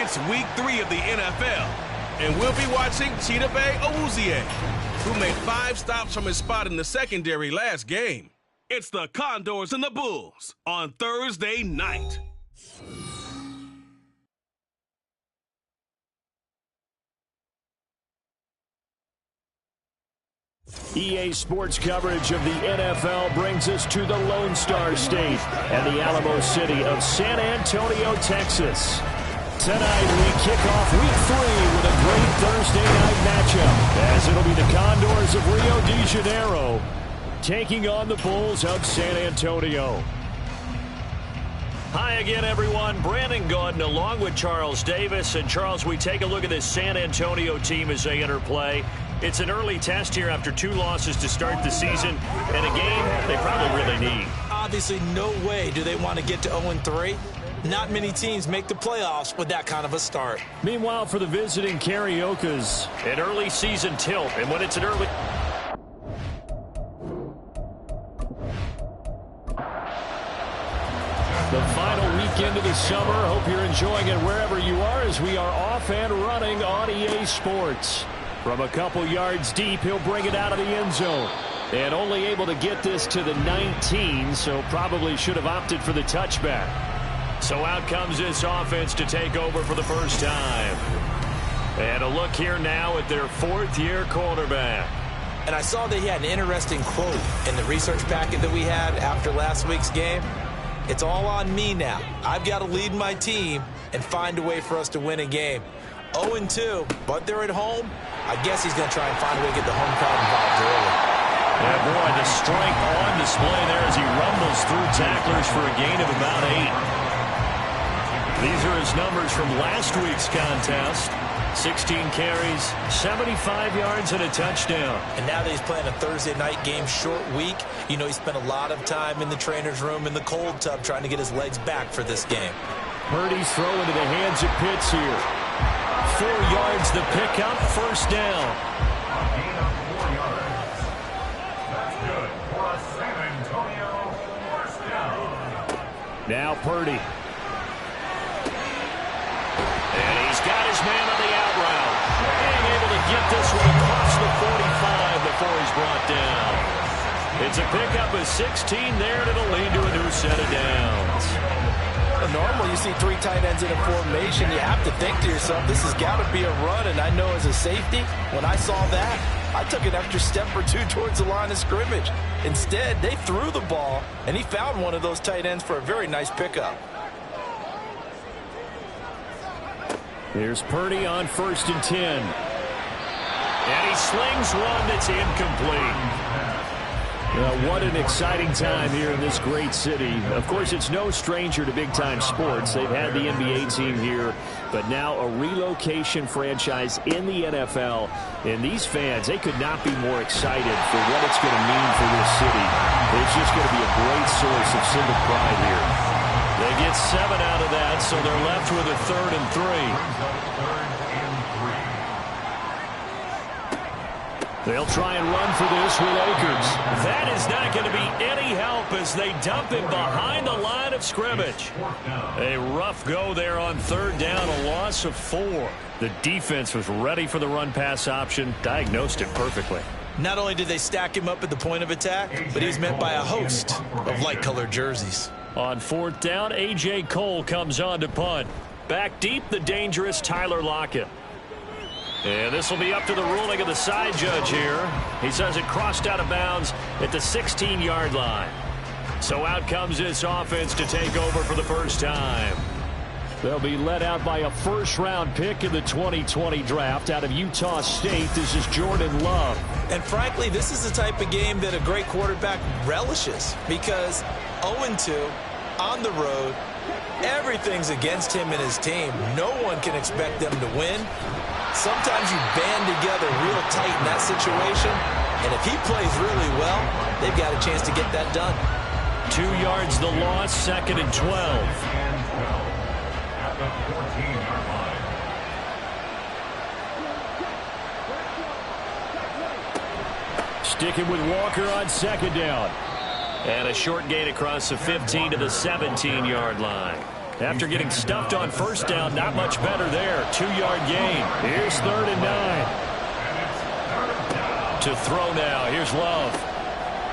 It's week 3 of the NFL, and we'll be watching Chidobe Awuzie, who made 5 stops from his spot in the secondary last game. It's the Condors and the Bulls on Thursday night. EA Sports coverage of the NFL brings us to the Lone Star State and the Alamo City of San Antonio, Texas. Tonight we kick off week 3 with a great Thursday night matchup, as it'll be the Condors of Rio de Janeiro taking on the Bulls of San Antonio. Hi again, everyone. Brandon Gordon along with Charles Davis. And Charles, we take a look at this San Antonio team as they enter play. It's an early test here after 2 losses to start the season, and a game they probably really need. Obviously, no way do they want to get to 0-3. Not many teams make the playoffs with that kind of a start. Meanwhile, for the visiting Cariocas, an early season tilt, and when it's an early... The final weekend of the summer. Hope you're enjoying it wherever you are as we are off and running on EA Sports. From a couple yards deep, he'll bring it out of the end zone. And only able to get this to the 19, so probably should have opted for the touchback. So out comes this offense to take over for the first time. And a look here now at their 4th-year quarterback. And I saw that he had an interesting quote in the research packet that we had after last week's game. It's all on me now. I've got to lead my team and find a way for us to win a game. 0-2, but they're at home. I guess he's going to try and find a way to get the home crowd involved early. Yeah, boy, the strength on display there as he rumbles through tacklers for a gain of about 8. These are his numbers from last week's contest. 16 carries, 75 yards, and a touchdown. And now that he's playing a Thursday night game, short week, you know he spent a lot of time in the trainer's room in the cold tub trying to get his legs back for this game. Purdy's throw into the hands of Pitts here. 4 yards the pickup, first down. That's good for a San Antonio first down. Now Purdy. And he's got his man on the out route. Being able to get this one across the 45 before he's brought down. It's a pickup of 16 there, and it'll lead to a new set of downs. Normally, you see 3 tight ends in a formation, you have to think to yourself, this has got to be a run, and I know as a safety, when I saw that, I took an extra step or 2 towards the line of scrimmage. Instead, they threw the ball, and he found one of those tight ends for a very nice pickup. Here's Purdy on 1st and 10. And he slings one that's incomplete. What an exciting time here in this great city. Of course, it's no stranger to big-time sports. They've had the NBA team here, but now a relocation franchise in the NFL. And these fans, they could not be more excited for what it's going to mean for this city. It's just going to be a great source of civic pride here. They get 7 out of that, so they're left with a 3rd and 3. They'll try and run for this with Akers. That is not going to be any help as they dump him behind the line of scrimmage. A rough go there on 3rd down, a loss of 4. The defense was ready for the run-pass option, diagnosed it perfectly. Not only did they stack him up at the point of attack, but he's met by a host of light-colored jerseys. On 4th down, A.J. Cole comes on to punt. Back deep, the dangerous Tyler Lockett. And this will be up to the ruling of the side judge here. He says it crossed out of bounds at the 16-yard line. So out comes this offense to take over for the first time. They'll be led out by a first-round pick in the 2020 draft out of Utah State. This is Jordan Love. And frankly, this is the type of game that a great quarterback relishes because 0-2 on the road, everything's against him and his team. No one can expect them to win. Sometimes you band together real tight in that situation, and if he plays really well, they've got a chance to get that done. 2 yards the loss, 2nd and 12. Sticking with Walker on 2nd down. And a short gain across the 15 to the 17-yard line. After getting stuffed on first down, not much better there. 2-yard gain. Here's 3rd and 9. To throw now. Here's Love.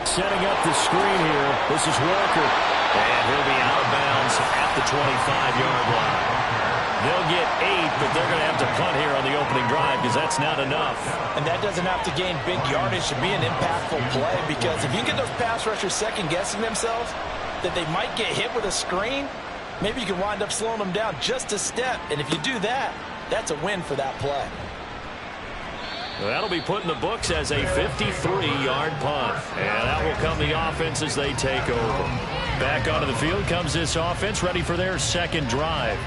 Setting up the screen here. This is Walker. And he'll be out of bounds at the 25-yard line. They'll get 8, but they're going to have to punt here on the opening drive because that's not enough. And that doesn't have to gain big yardage to be an impactful play, because if you get those pass rushers second-guessing themselves that they might get hit with a screen, maybe you can wind up slowing them down just a step. And if you do that, that's a win for that play. Well, that'll be put in the books as a 53-yard punt. And that will come the offense as they take over. Back onto the field comes this offense, ready for their second drive.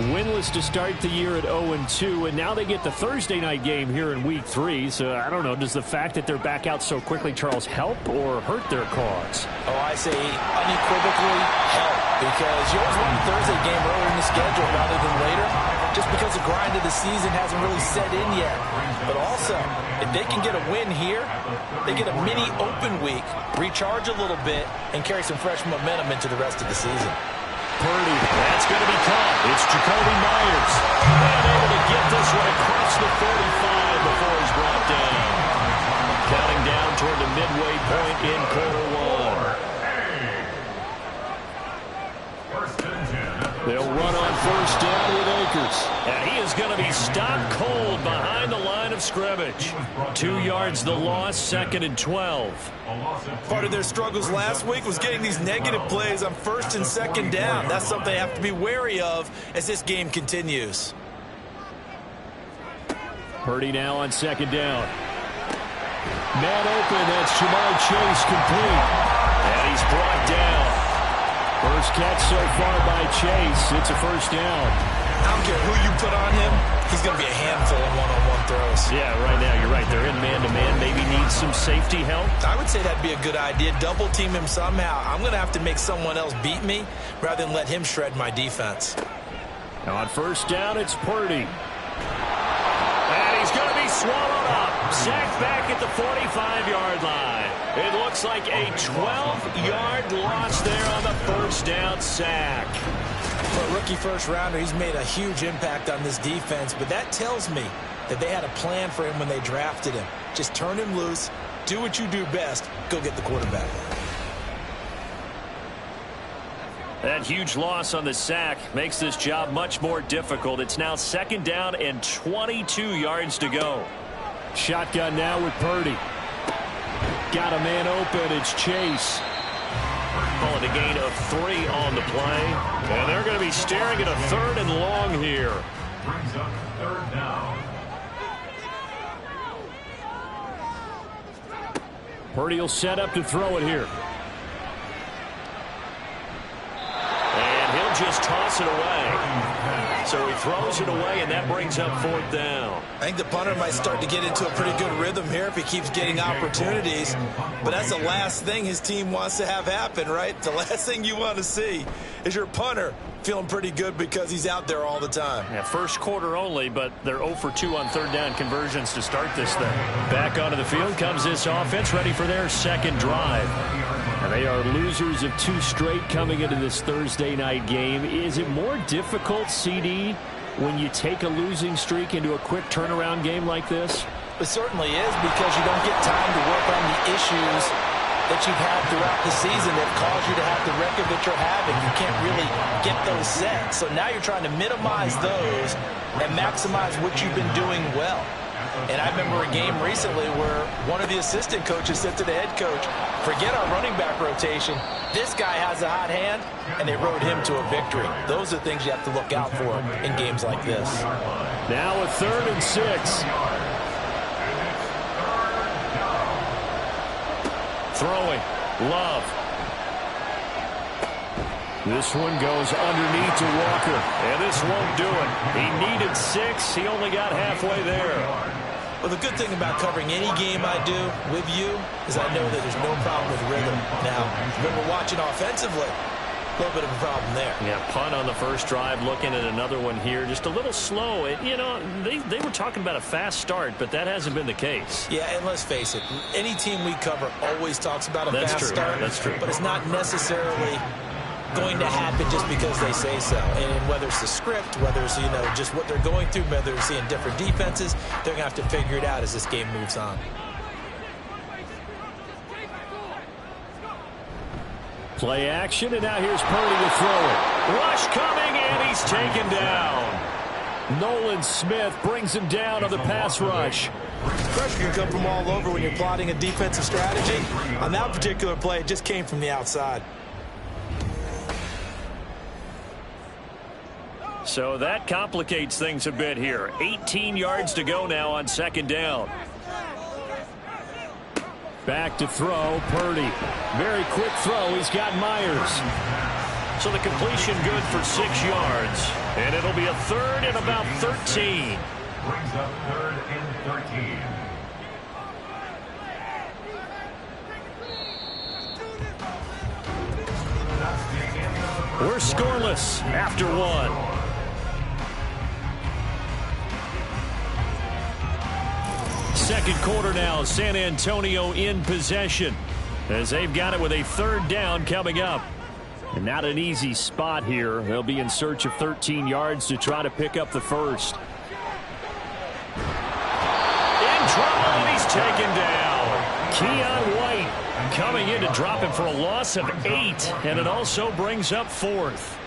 Winless to start the year at 0-2, and now they get the Thursday night game here in Week 3. So, I don't know, does the fact that they're back out so quickly, Charles, help or hurt their cause? Oh, I say unequivocally help, because you always want a Thursday game earlier in the schedule rather than later, just because the grind of the season hasn't really set in yet. But also, if they can get a win here, they get a mini open week, recharge a little bit, and carry some fresh momentum into the rest of the season. Purdy, that's going to be caught. It's Jacoby Myers. And able to get this one across the 45 before he's brought down. Counting down toward the midway point in quarter 1. They'll run on first down with Akers. And he is going to be stopped cold behind the line of scrimmage. 2 yards the loss, 2nd and 12. Part of their struggles last week was getting these negative plays on 1st and 2nd down. That's something they have to be wary of as this game continues. Purdy now on 2nd down. Man open, that's Jamar Chase complete. And he's brought down. First catch so far by Chase. It's a first down. I don't care who you put on him, he's going to be a handful of one-on-one throws. Yeah, right now, you're right. They're in man-to-man. Maybe needs some safety help. I would say that'd be a good idea. Double team him somehow. I'm going to have to make someone else beat me rather than let him shred my defense. Now on first down, it's Purdy. And he's going to be swallowed up. Sacked back at the 45-yard line. It looks like a 12-yard loss there on the first down sack. For a rookie first-rounder, he's made a huge impact on this defense, but that tells me that they had a plan for him when they drafted him. Just turn him loose, do what you do best, go get the quarterback. That huge loss on the sack makes this job much more difficult. It's now 2nd down and 22 yards to go. Shotgun now with Purdy. Got a man open. It's Chase. Call it a gain of 3 on the play. And they're going to be staring at a 3rd and long here. Brings up 3rd down. Purdy will set up to throw it here. And he'll just toss it away. So he throws it away, and that brings up 4th down. I think the punter might start to get into a pretty good rhythm here if he keeps getting opportunities. But that's the last thing his team wants to have happen, right? The last thing you want to see is your punter feeling pretty good because he's out there all the time. Yeah, first quarter only, but they're 0 for 2 on 3rd down conversions to start this thing. Back onto the field comes this offense, ready for their second drive. And they are losers of 2 straight coming into this Thursday night game. Is it more difficult, CD, when you take a losing streak into a quick turnaround game like this? It certainly is, because you don't get time to work on the issues that you've had throughout the season that cause you to have the record that you're having. You can't really get those set. So now you're trying to minimize those and maximize what you've been doing well. And I remember a game recently where one of the assistant coaches said to the head coach, forget our running back rotation. This guy has a hot hand, and they rode him to a victory. Those are things you have to look out for in games like this. Now a 3rd and 6. Throwing. Love. This one goes underneath to Walker. And this won't do it. He needed 6. He only got halfway there. Well, the good thing about covering any game I do with you is I know that there's no problem with rhythm. Now, when we're watching offensively, a little bit of a problem there. Yeah, punt on the first drive, looking at another one here. Just a little slow. You know, they were talking about a fast start, but that hasn't been the case. Yeah, and let's face it, any team we cover always talks about a fast start. That's true. But it's not necessarily going to happen just because they say so. And whether it's the script, whether it's, just what they're going through, whether they're seeing different defenses, they're going to have to figure it out as this game moves on. Play action, and now here's Purdy to throw it. Rush coming, and he's taken down. Nolan Smith brings him down on the pass rush. Pressure can come from all over when you're plotting a defensive strategy. On that particular play, it just came from the outside. So that complicates things a bit here. 18 yards to go now on second down. Back to throw, Purdy. Very quick throw. He's got Myers. So the completion good for 6 yards. And it'll be a third and about 13. Brings up third and 13. We're scoreless after one. Second quarter now, San Antonio in possession as they've got it with a third down coming up. And not an easy spot here. They'll be in search of 13 yards to try to pick up the first. In trouble, and he's taken down. Keon White coming in to drop him for a loss of 8, and it also brings up fourth.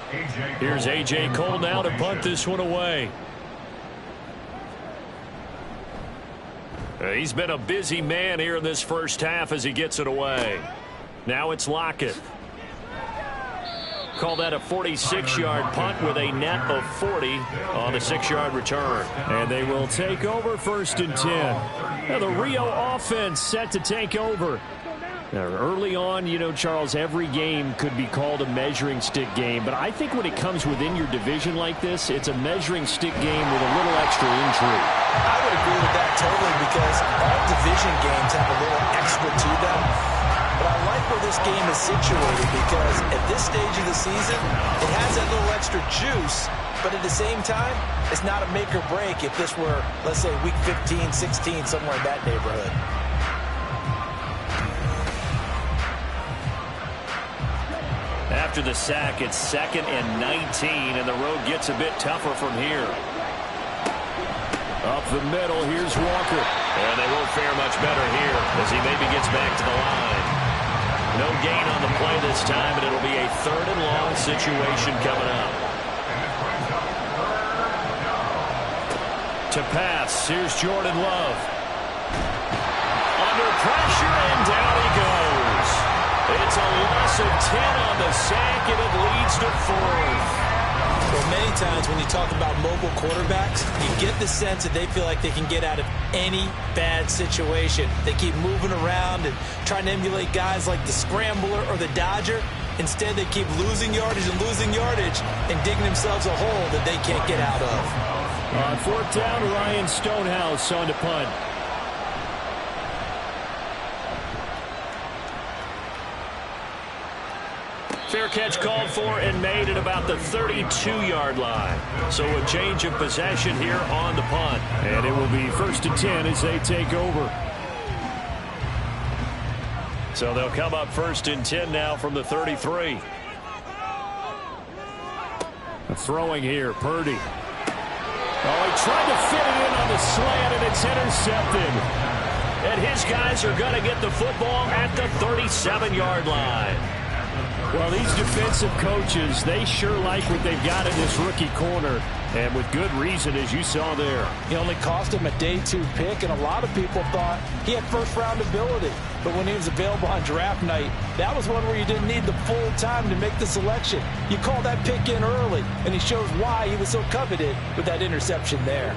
Here's A.J. Cole now to punt this one away. He's been a busy man here in this first half as he gets it away. Now it's Lockett. Call that a 46-yard punt with a net of 40 on the 6-yard return. And they will take over first and 10. Now the Rio offense set to take over. Now, early on, Charles, every game could be called a measuring stick game. But I think when it comes within your division like this, it's a measuring stick game with a little extra intrigue. I would agree with that totally because all division games have a little extra to them. But I like where this game is situated because at this stage of the season, it has that little extra juice. But at the same time, it's not a make or break if this were, let's say, week 15, 16, somewhere in that neighborhood. After the sack, it's 2nd and 19, and the road gets a bit tougher from here. Up the middle, here's Walker. And they won't fare much better here as he maybe gets back to the line. No gain on the play this time, and it'll be a third and long situation coming up. To pass, here's Jordan Love. Under pressure, and down he goes. It's a loss of 10 on the sack, and it leads to fourth. Well, many times when you talk about mobile quarterbacks, you get the sense that they feel like they can get out of any bad situation. They keep moving around and trying to emulate guys like the Scrambler or the Dodger. Instead, they keep losing yardage and digging themselves a hole that they can't get out of. On fourth down, Ryan Stonehouse on to punt. Fair catch called for and made at about the 32-yard line. So a change of possession here on the punt. And it will be 1st and 10 as they take over. So they'll come up 1st and 10 now from the 33. Throwing here, Purdy. Oh, he tried to fit it in on the slant, and it's intercepted. And his guys are going to get the football at the 37-yard line. Well, these defensive coaches, they sure like what they've got in this rookie corner, and with good reason, as you saw there. He only cost him a day 2 pick, and a lot of people thought he had first-round ability. But when he was available on draft night, that was one where you didn't need the full time to make the selection. You call that pick in early, and he shows why he was so coveted with that interception there.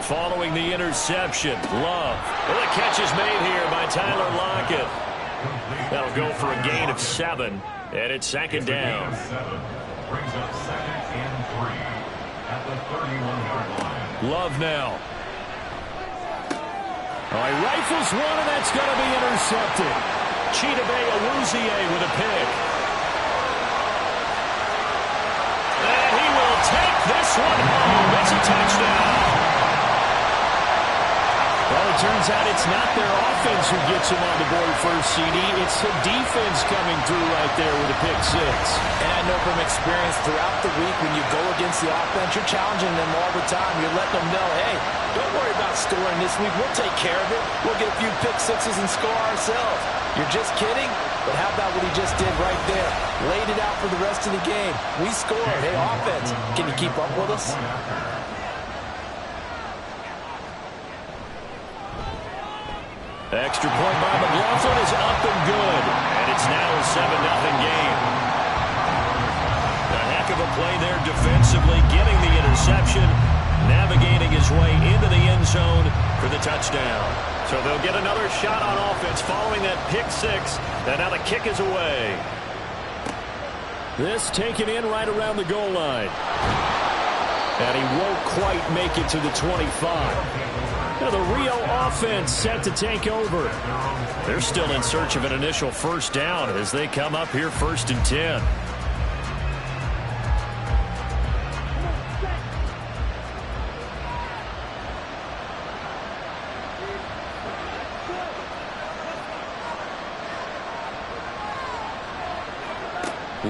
Following the interception, Love. Well, the catch is made here by Tyler Lockett. That'll go for a gain of 7, and it's 2nd down. Brings up 2nd and 3 at the 31-yard line. Love now. Oh, he rifles one, and that's going to be intercepted. Chidobe Awuzie with a pick. And he will take this one home. It's a touchdown. Well, the turns out it's not their offense who gets him on the board first, CD. It's the defense coming through right there with a pick six. And I know from experience throughout the week when you go against the offense, you're challenging them all the time. You're letting them know, hey, don't worry about scoring this week. We'll take care of it. We'll get a few pick sixes and score ourselves. You're just kidding? But how about what he just did right there? Laid it out for the rest of the game. We scored. Hey, offense, can you keep up with us? Extra point by McLaughlin is up and good. And it's now a 7-0 game. A heck of a play there defensively, getting the interception, navigating his way into the end zone for the touchdown. So they'll get another shot on offense following that pick six. And now the kick is away. This taken in right around the goal line. And he won't quite make it to the 25. Now the Rio offense set to take over. They're still in search of an initial first down as they come up here 1st and 10.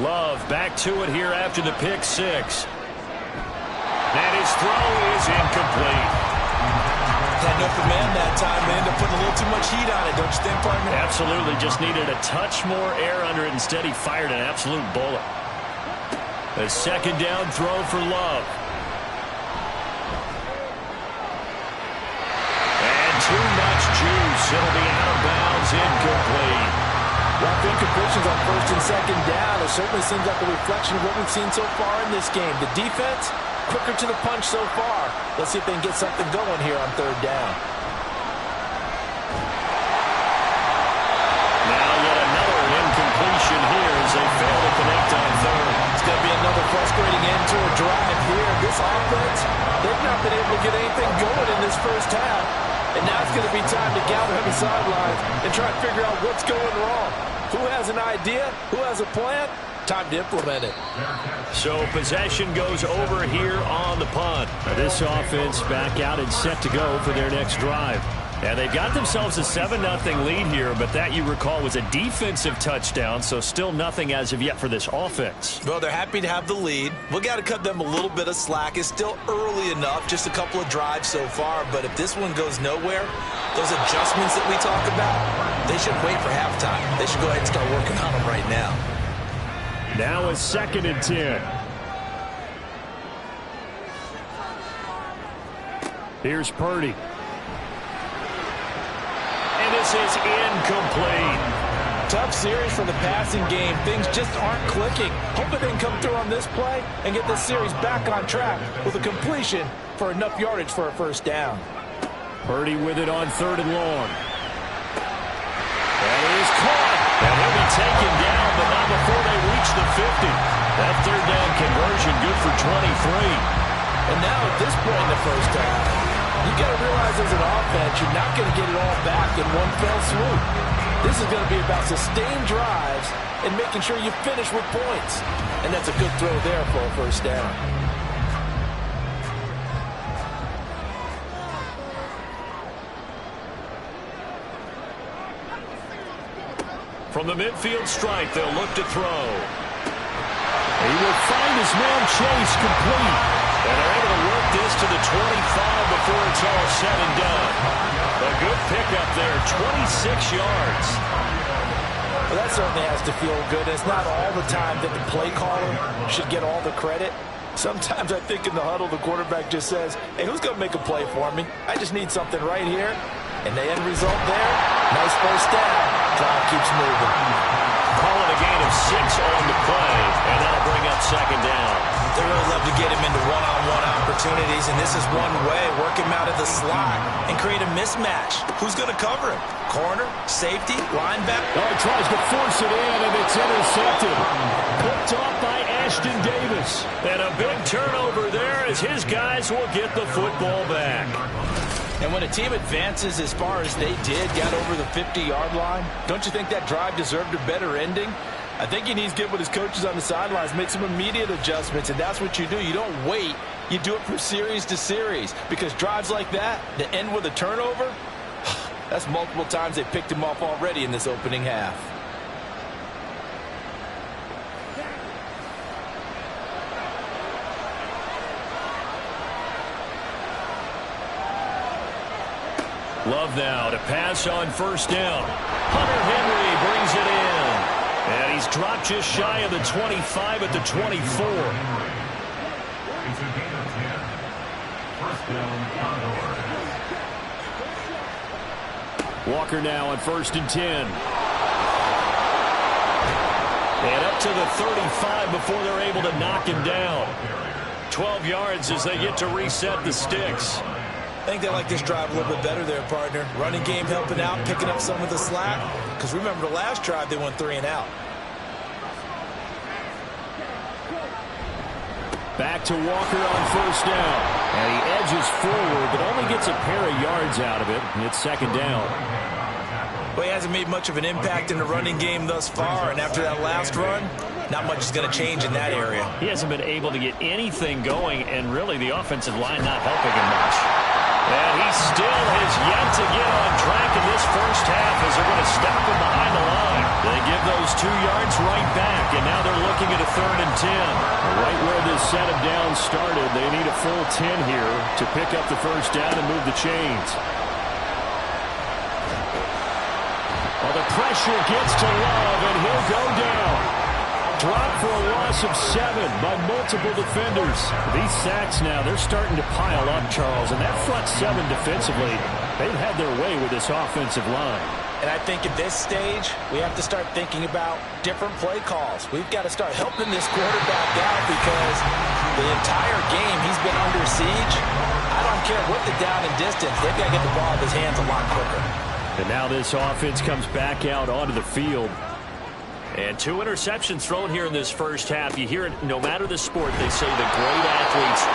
Love back to it here after the pick six. And his throw is incomplete. Had no command that time, man. They're putting a little too much heat on it, don't you think, partner? Absolutely. Just needed a touch more air under it. Instead, he fired an absolute bullet. A second down throw for Love. And too much juice. It'll be out of bounds, incomplete. Rough incompletions on 1st and 2nd down. It certainly seems like a reflection of what we've seen so far in this game. The defense, quicker to the punch so far. Let's see if they can get something going here on 3rd down. Now yet another incompletion here as they fail to connect on 3rd. It's going to be another frustrating end to a drive here. This offense, they've not been able to get anything going in this first half. And now it's going to be time to gather on the sidelines and try to figure out what's going wrong. Who has an idea? Who has a plan? Time to implement it. So possession goes over here on the punt. This offense back out and set to go for their next drive. And they've got themselves a 7-0 lead here, but that, you recall, was a defensive touchdown, so still nothing as of yet for this offense. Well, they're happy to have the lead. We've got to cut them a little bit of slack. It's still early enough, just a couple of drives so far, but if this one goes nowhere, those adjustments that we talk about, they shouldn't wait for halftime. They should go ahead and start working on them right now. Now a 2nd and 10. Here's Purdy. And this is incomplete. Tough series for the passing game. Things just aren't clicking. Hoping they can come through on this play and get this series back on track with a completion for enough yardage for a first down. Purdy with it on 3rd and long. That is caught. And he'll be taken down, but not before they reach the 50. That 3rd down conversion good for 23. And now at this point in the first half, you got to realize as an offense, you're not going to get it all back in one fell swoop. This is going to be about sustained drives and making sure you finish with points. And that's a good throw there for a first down. From the midfield stripe, they'll look to throw. He will find his man Chase complete. And they're able to work this to the 25 before it's all said and done. A good pickup there, 26 yards. Well, that certainly has to feel good. It's not all the time that the play caller should get all the credit. Sometimes I think in the huddle, the quarterback just says, hey, who's going to make a play for me? I just need something right here. And the end result there, nice first down. Clock keeps moving. Calling a gain of 6 on the play, and that'll bring up 2nd down. They really love to get him into one-on-one opportunities, and this is one way. Work him out of the slot and create a mismatch. Who's going to cover him? Corner, safety, linebacker? Oh, he tries to force it in, and it's intercepted. Picked off by Ashton Davis. And a big turnover there as his guys will get the football back. And when a team advances as far as they did, got over the 50-yard line, don't you think that drive deserved a better ending? I think he needs to get with his coaches on the sidelines, make some immediate adjustments, and that's what you do. You don't wait. You do it from series to series, because drives like that end with a turnover, That's multiple times they picked him off already in this opening half. Love now to pass on first down. Hunter Henry brings it in. And he's dropped just shy of the 25 at the 24. It's a gain of 10. First down, Condors. Walker now on 1st and 10. And up to the 35 before they're able to knock him down. 12 yards as they get to reset the sticks. I think they like this drive a little bit better there, partner. Running game helping out, picking up some of the slack. Because remember the last drive, they went 3 and out. Back to Walker on first down. And he edges forward, but only gets a pair of yards out of it. And it's 2nd down. Well, he hasn't made much of an impact in the running game thus far. And after that last run, not much is going to change in that area. He hasn't been able to get anything going, and really the offensive line not helping him much. And he still has yet to get on track in this first half as they're going to stop him behind the line. They give those 2 yards right back, and now they're looking at a 3rd and 10. Right where this set of downs started, they need a full 10 here to pick up the first down and move the chains. Well, the pressure gets to Love, and he'll go down. Dropped for a loss of 7 by multiple defenders. These sacks now, they're starting to pile up, Charles. And that front 7 defensively, they've had their way with this offensive line. And I think at this stage, we have to start thinking about different play calls. We've got to start helping this quarterback out because the entire game he's been under siege. I don't care what the down and distance. They've got to get the ball in his hands a lot quicker. And now this offense comes back out onto the field. And 2 interceptions thrown here in this first half. You hear it, no matter the sport, they say the great athletes,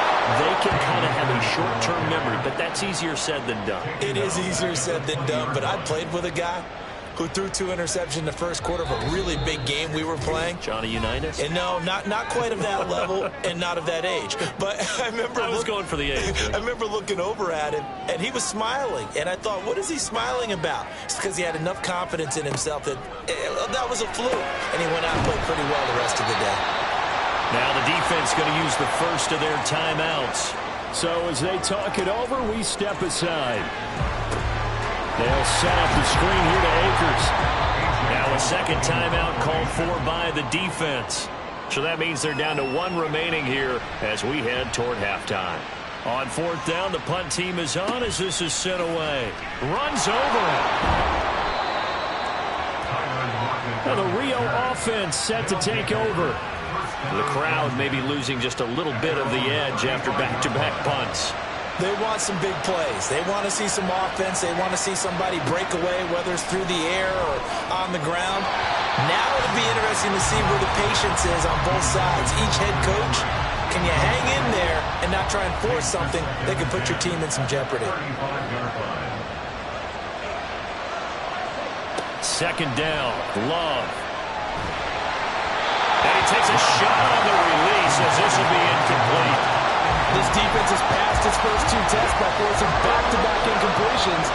they can kind of have a short-term memory, but that's easier said than done. It is easier said than done, but I played with a guy who threw 2 interceptions in the first quarter of a really big game we were playing. Johnny Unitas? And no, not quite of that level and not of that age. But I was going for the age. I remember looking over at him, and he was smiling. And I thought, what is he smiling about? It's because he had enough confidence in himself that that was a fluke. And he went out and played pretty well the rest of the day. Now the defense going to use the first of their timeouts. So as they talk it over, we step aside. They'll set up the screen here to Akers. Now a second timeout called for by the defense. So that means they're down to 1 remaining here as we head toward halftime. On 4th down, the punt team is on as this is sent away. Runs over it. Now the Rio offense set to take over. The crowd may be losing just a little bit of the edge after back-to-back punts. They want some big plays. They want to see some offense. They want to see somebody break away, whether it's through the air or on the ground. Now it'll be interesting to see where the patience is on both sides. Each head coach, can you hang in there and not try and force something that could put your team in some jeopardy? 2nd down, Love. And he takes a shot on the release as this will be incomplete. This defense has passed its first 2 tests by forcing back-to-back incompletions.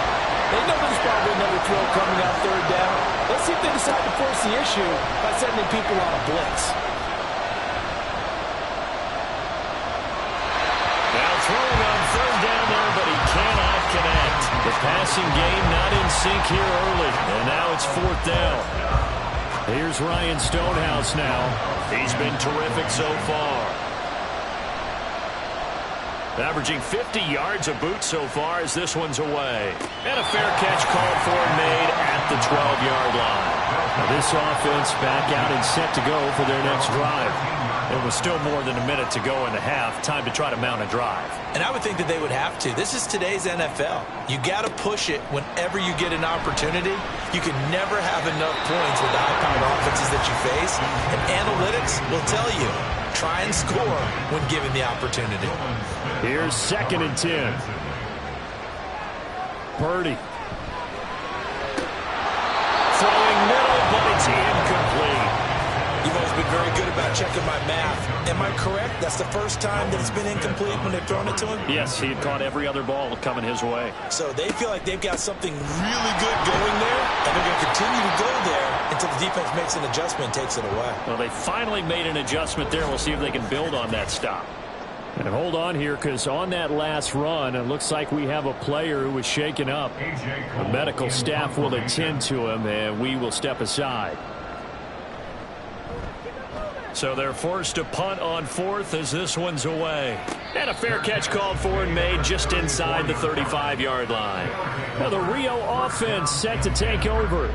They know there's probably another throw coming out 3rd down. Let's see if they decide to force the issue by sending people on a blitz. Now throwing on 3rd down there, but he cannot connect. The passing game not in sync here early, and now it's 4th down. Here's Ryan Stonehouse now. He's been terrific so far. Averaging 50 yards a boot so far as this one's away. And a fair catch called for and made at the 12-yard line. Now this offense back out and set to go for their next drive. There was still more than a minute to go in the half. Time to try to mount a drive. And I would think that they would have to. This is today's NFL. You got to push it whenever you get an opportunity. You can never have enough points with the high-powered offenses that you face. And analytics will tell you, try and score when given the opportunity. Here's 2nd and 10. Purdy. Throwing middle, but it's incomplete. You've always been very good about checking my math. Am I correct? That's the first time that it's been incomplete when they've thrown it to him? Yes, he had caught every other ball coming his way. So they feel like they've got something really good going there, and they're going to continue to go there until the defense makes an adjustment and takes it away. Well, they finally made an adjustment there. We'll see if they can build on that stop. And hold on here, because on that last run, it looks like we have a player who was shaken up. The medical staff will attend to him, and we will step aside. So they're forced to punt on fourth as this one's away. And a fair catch called for and made just inside the 35-yard line. Now the Rio offense set to take over.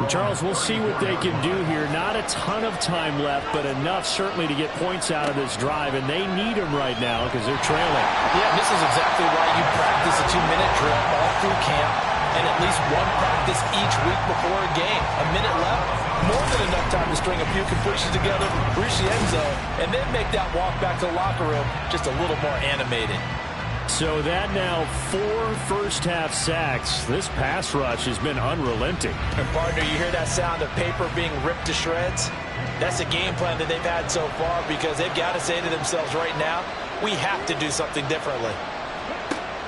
And Charles, we'll see what they can do here. Not a ton of time left, but enough certainly to get points out of this drive, and they need them right now because they're trailing. Yeah, this is exactly why you practice a 2-minute drill all through camp and at least one practice each week before a game. A minute left, more than enough time to string a few completions together, reach the end zone, and then make that walk back to the locker room just a little more animated. So that now 4 first-half sacks. This pass rush has been unrelenting. And partner, you hear that sound of paper being ripped to shreds? That's a game plan that they've had so far because they've got to say to themselves right now, we have to do something differently.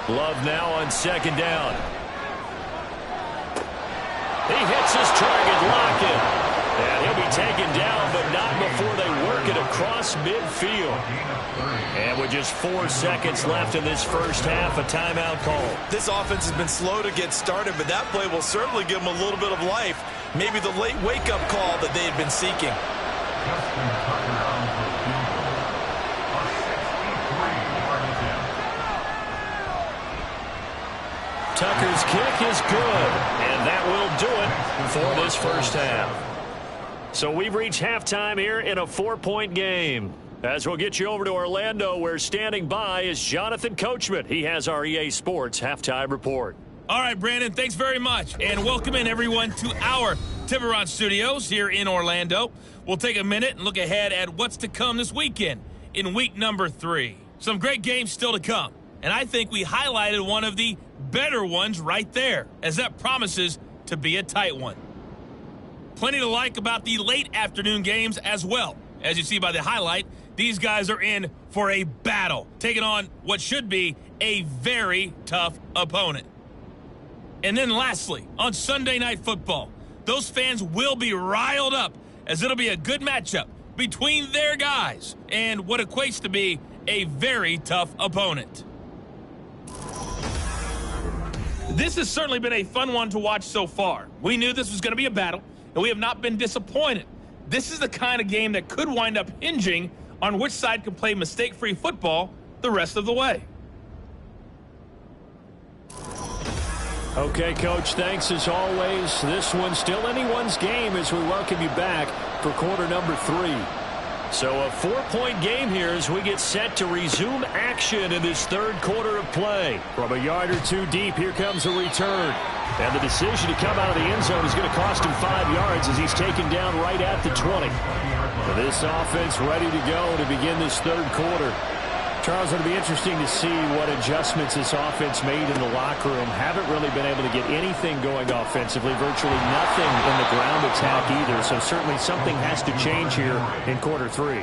Love now on second down. He hits his target, Lockett. And he'll be taken down, but not before they work it across midfield. And with just 4 seconds left in this first half, a timeout call. This offense has been slow to get started, but that play will certainly give them a little bit of life. Maybe the late wake-up call that they had been seeking. Tucker's kick is good, and that will do it for this first half. So we've reached halftime here in a 4-point game. As we'll get you over to Orlando, where standing by is Jonathan Coachman. He has our EA Sports halftime report. All right, Brandon, thanks very much. And welcome in, everyone, to our Tiburon Studios here in Orlando. We'll take a minute and look ahead at what's to come this weekend in week number 3. Some great games still to come. And I think we highlighted one of the better ones right there, as that promises to be a tight one. Plenty to like about the late afternoon games as well. As you see by the highlight, these guys are in for a battle, taking on what should be a very tough opponent. And then lastly, on Sunday Night Football, those fans will be riled up as it'll be a good matchup between their guys and what equates to be a very tough opponent. This has certainly been a fun one to watch so far. We knew this was going to be a battle, and we have not been disappointed. This is the kind of game that could wind up hinging on which side can play mistake-free football the rest of the way. Okay, Coach, thanks as always. This one's still anyone's game as we welcome you back for quarter number 3. So a 4-point game here as we get set to resume action in this third quarter of play. From a yard or 2 deep, here comes a return. And the decision to come out of the end zone is going to cost him 5 yards as he's taken down right at the 20. So this offense ready to go to begin this third quarter. Charles, it'll be interesting to see what adjustments this offense made in the locker room. Haven't really been able to get anything going offensively, virtually nothing in the ground attack either. So certainly something has to change here in quarter 3.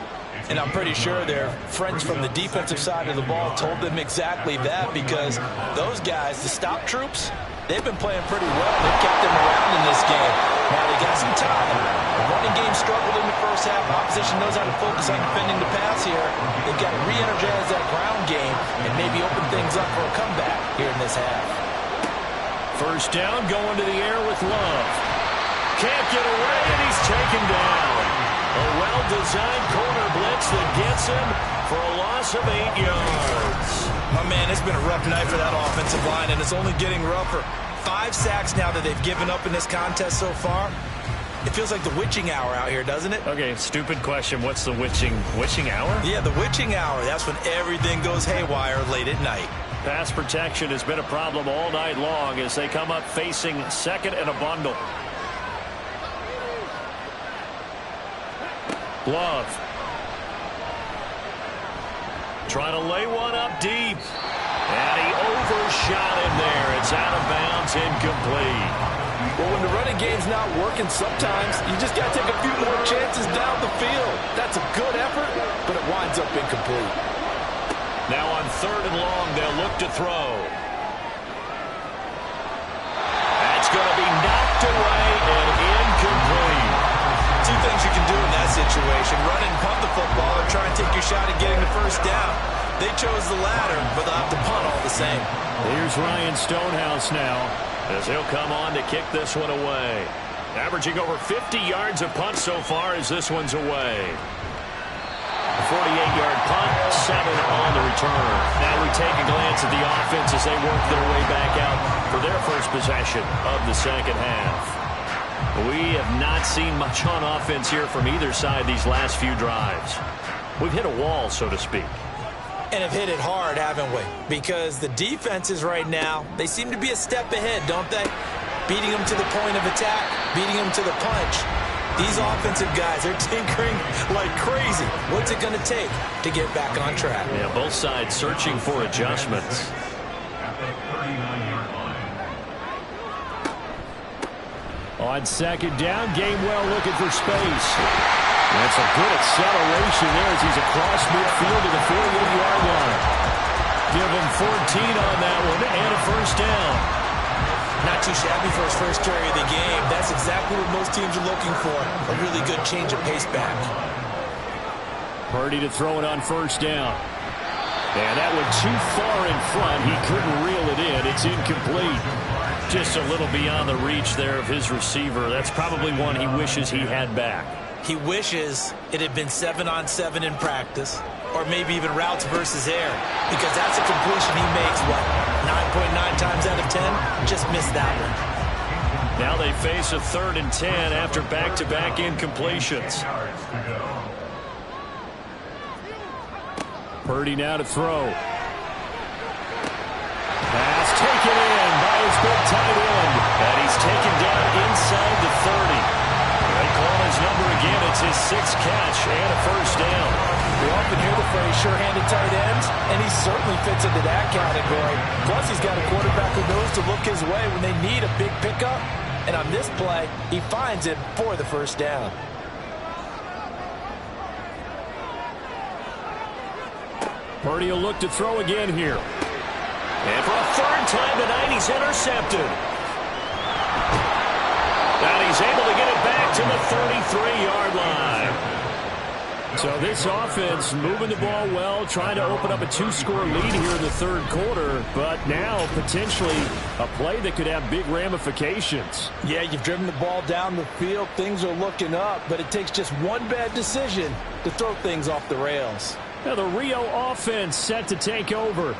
And I'm pretty sure their friends from the defensive side of the ball told them exactly that, because those guys, the stop troops, they've been playing pretty well. They've kept them around in this game. Now they got some time. The running game struggled in the first half. Opposition knows how to focus on defending the pass here. They've got to re-energize that ground game and maybe open things up for a comeback here in this half. First down, going to the air with Love. Can't get away, and he's taken down. A well-designed corner blitz that gets him for a loss of 8 yards. My man, it's been a rough night for that offensive line, and it's only getting rougher. 5 sacks now that they've given up in this contest so far. It feels like the witching hour out here, doesn't it? Okay, stupid question. What's the witching hour? Yeah, the witching hour. That's when everything goes haywire late at night. Pass protection has been a problem all night long as they come up facing second and a bundle. Love. Trying to lay one up deep. And he overshot him there. It's out of bounds, incomplete. Well, when the running game's not working, sometimes you just got to take a few more chances down the field. That's a good effort, but it winds up incomplete. Now on 3rd and long, they'll look to throw. That's going to be knocked away and incomplete. Two things you can do in that situation: run and punt the football, or try and take your shot at getting the first down. They chose the latter, but they'll have to punt all the same. Here's Ryan Stonehouse now, as he'll come on to kick this one away. Averaging over 50 yards of punt so far as this one's away. A 48-yard punt, 7 on the return. Now we take a glance at the offense as they work their way back out for their first possession of the second half. We have not seen much on offense here from either side these last few drives. We've hit a wall, so to speak. And have hit it hard, haven't we? Because the defenses right now, they seem to be a step ahead, don't they? Beating them to the point of attack, beating them to the punch. These offensive guys are tinkering like crazy. What's it going to take to get back on track? Yeah, both sides searching for adjustments. At the 39-yard line. On 2nd down, Gainwell looking for space. That's a good acceleration there as he's across midfield to the 48-yard line. Give him 14 on that one and a first down. Not too shabby for his first carry of the game. That's exactly what most teams are looking for. A really good change of pace back. Purdy to throw it on 1st down. And that went too far in front. He couldn't reel it in. It's incomplete. Just a little beyond the reach there of his receiver. That's probably one he wishes he had back. He wishes it had been 7-on-7 in practice, or maybe even routes versus air, because that's a completion he makes, 9.9 times out of 10? Just missed that one. Now they face a 3rd and 10 after back-to-back incompletions. Purdy now to throw. Pass taken in by his big tight end. And he's taken down inside the 30. They call his number again. It's his 6th catch and a first down. We often hear the phrase sure-handed tight ends, and he certainly fits into that category. Plus, he's got a quarterback who knows to look his way when they need a big pickup. And on this play, he finds it for the first down. Purdy will look to throw again here. And for a 3rd time tonight, he's intercepted. And he's able to get it back to the 33-yard line. So this offense moving the ball well, trying to open up a 2-score lead here in the 3rd quarter, but now potentially a play that could have big ramifications. Yeah, you've driven the ball down the field. Things are looking up, but it takes just one bad decision to throw things off the rails. Now the Rio offense set to take over.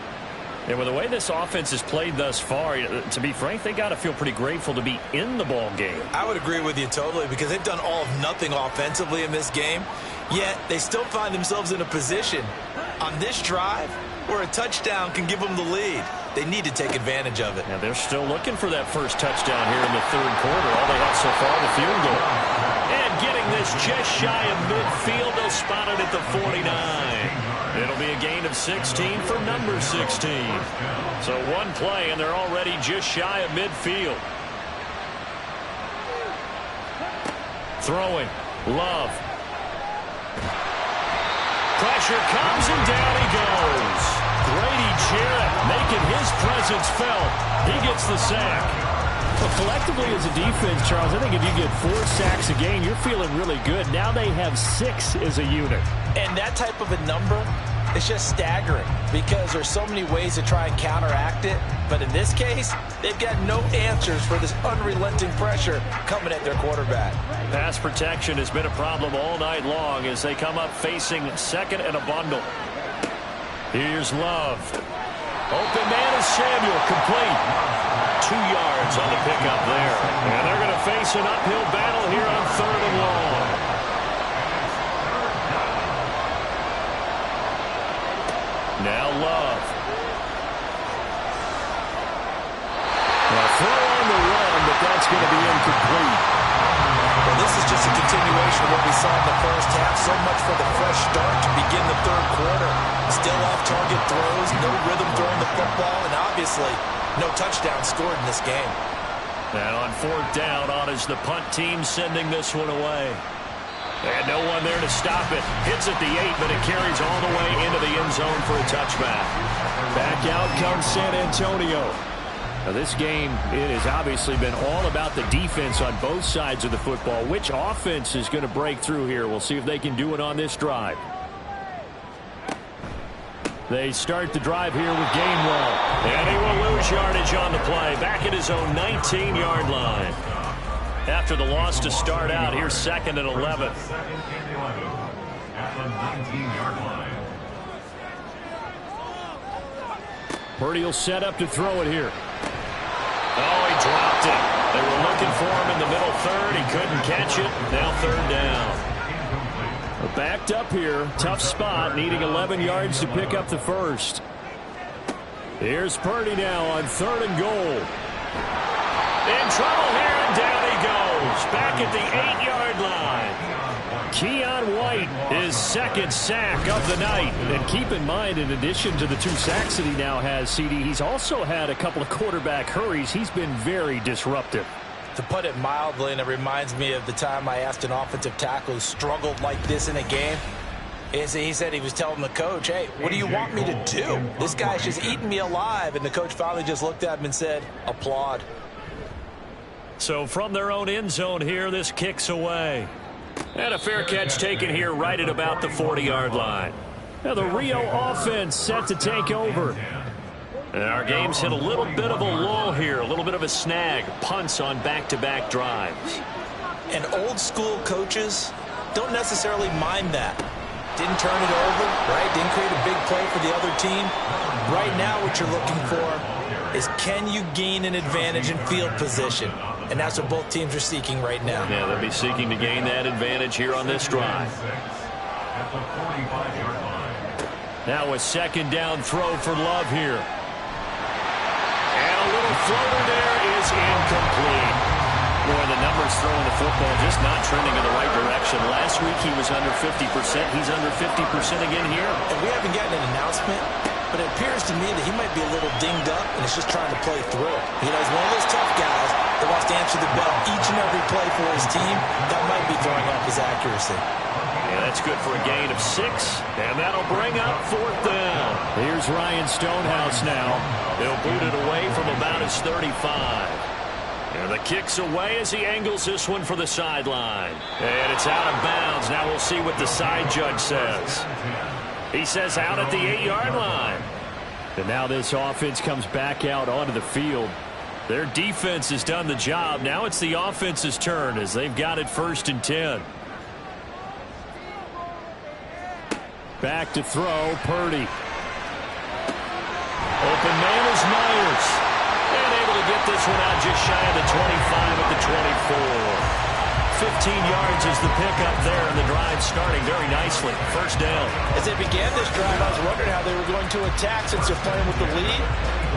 And with the way this offense has played thus far, to be frank, they got to feel pretty grateful to be in the ball game. I would agree with you totally, because they've done all of nothing offensively in this game, yet they still find themselves in a position on this drive where a touchdown can give them the lead. They need to take advantage of it. Now they're still looking for that first touchdown here in the 3rd quarter. All they have so far, the field goal. And getting this just shy of midfield, they'll spot it at the 49. It'll be a gain of 16 for number 16. So one play, and they're already just shy of midfield. Throwing. Love. Pressure comes, and down he goes. Grady Jarrett making his presence felt. He gets the sack. Well, collectively as a defense, Charles, I think if you get 4 sacks a game, you're feeling really good. Now they have 6 as a unit. And that type of a number is just staggering because there's so many ways to try and counteract it. But in this case, they've got no answers for this unrelenting pressure coming at their quarterback. Pass protection has been a problem all night long as they come up facing 2nd and a bundle. Here's Love. Open man is Samuel, complete. 2 yards on the pickup there. And they're going to face an uphill battle here on 3rd and long. Now Love. A throw on the run, but that's going to be incomplete. Well, this is just a continuation of what we saw in the first half. So much for the fresh start to begin the 3rd quarter. Still off-target throws, no rhythm throwing the football, and obviously no touchdown scored in this game. And on fourth down, on is the punt team sending this one away. And no one there to stop it. Hits at the 8, but it carries all the way into the end zone for a touchback. Back out comes San Antonio. Now this game, it has obviously been all about the defense on both sides of the football. Which offense is going to break through here? We'll see if they can do it on this drive. They start the drive here with Gainwell. And he will lose yardage on the play. Back at his own 19-yard line. After the loss to start out, here's 2nd and 11. At the 19-yard line. Purdy will set up to throw it here. Oh, he dropped it. They were looking for him in the middle third. He couldn't catch it. Now 3rd down. Backed up here. Tough spot. Needing 11 yards to pick up the first. Here's Purdy now on 3rd and goal. In trouble here, and down he goes. Back at the 8-yard line. Keon White, his 2nd sack of the night. And keep in mind, in addition to the 2 sacks that he now has, CD, he's also had a couple of quarterback hurries. He's been very disruptive. To put it mildly, and it reminds me of the time I asked an offensive tackle who struggled like this in a game, is he said he was telling the coach, hey, what do you want me to do? This guy's just eating me alive. And the coach finally just looked at him and said, applaud. So from their own end zone here, this kicks away. And a fair catch taken here right at about the 40-yard line. Now the Rio offense set to take over. And our game's hit a little bit of a lull here, a little bit of a snag. Punts on back-to-back drives. And old school coaches don't necessarily mind that. Didn't turn it over, right? Didn't create a big play for the other team. Right now what you're looking for is, can you gain an advantage in field position? And that's what both teams are seeking right now. Yeah, they'll be seeking to gain that advantage here on this drive. Now a 2nd down throw for Love here. And a little floater there is incomplete. Boy, the numbers throwing the football just not trending in the right direction. Last week he was under 50%. He's under 50% again here. And we haven't gotten an announcement, but it appears to me that he might be a little dinged up and is just trying to play through it. You know, he's one of those tough guys that wants to answer the bell each and every play for his team. That might be throwing off his accuracy. Yeah, that's good for a gain of 6, and that'll bring up 4th down. Here's Ryan Stonehouse now. He'll boot it away from about his 35. And the kick's away as he angles this one for the sideline. And it's out of bounds. Now we'll see what the side judge says. He says out at the 8-yard line. And now this offense comes back out onto the field. Their defense has done the job. Now it's the offense's turn as they've got it 1st and 10. Back to throw, Purdy. Open man is Myers. And able to get this one out just shy of the 25 at the 24. 15 yards is the pickup there, and the drive starting very nicely. 1st down. As they began this drive, I was wondering how they were going to attack since they're playing with the lead.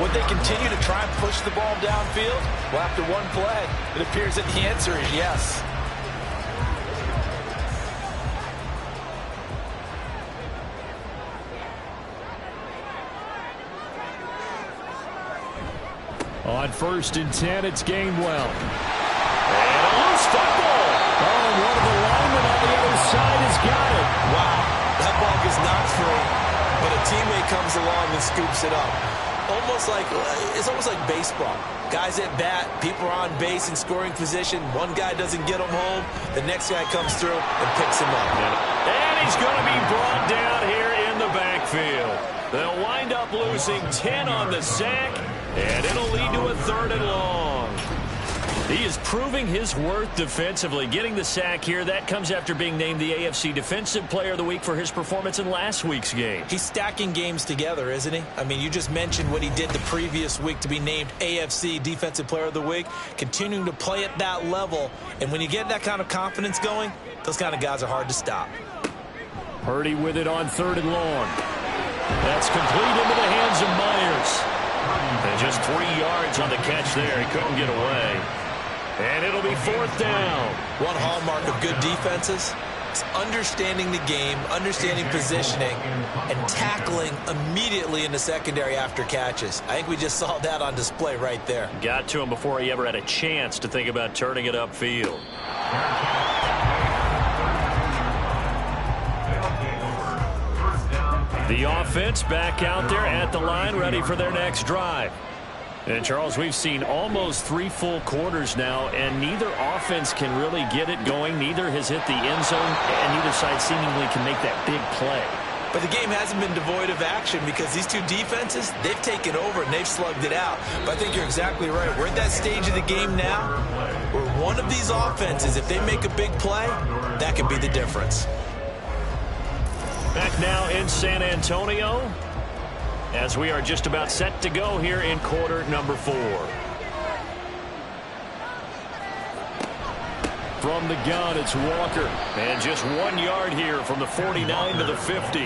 Would they continue to try and push the ball downfield? Well, after one play, it appears that the answer is yes. On 1st and 10, it's Gainwell. And a loose football. Oh, one of the linemen on the other side has got it. Wow, that ball gets knocked free, but a teammate comes along and scoops it up. It's almost like baseball. Guys at bat, people are on base in scoring position. One guy doesn't get him home. The next guy comes through and picks him up. And he's going to be brought down here in the backfield. They'll wind up losing 10 on the sack, and it'll lead to a 3rd and long. He is proving his worth defensively. Getting the sack here, that comes after being named the AFC Defensive Player of the Week for his performance in last week's game. He's stacking games together, isn't he? I mean, you just mentioned what he did the previous week to be named AFC Defensive Player of the Week, continuing to play at that level. And when you get that kind of confidence going, those kind of guys are hard to stop. Purdy with it on 3rd and long. That's complete into the hands of Myers. And just 3 yards on the catch there. He couldn't get away. And it'll be 4th down. One hallmark of good defenses It's understanding the game, understanding positioning, and tackling immediately in the secondary after catches. I think we just saw that on display right there. Got to him before he ever had a chance to think about turning it upfield. The offense back out there at the line, ready for their next drive. And, Charles, we've seen almost 3 full quarters now, and neither offense can really get it going. Neither has hit the end zone, and neither side seemingly can make that big play. But the game hasn't been devoid of action because these two defenses, they've taken over and they've slugged it out. But I think you're exactly right. We're at that stage of the game now where one of these offenses, if they make a big play, that could be the difference. Back now in San Antonio, as we are just about set to go here in quarter number 4. From the gun, it's Walker. And just 1 yard here from the 49 to the 50.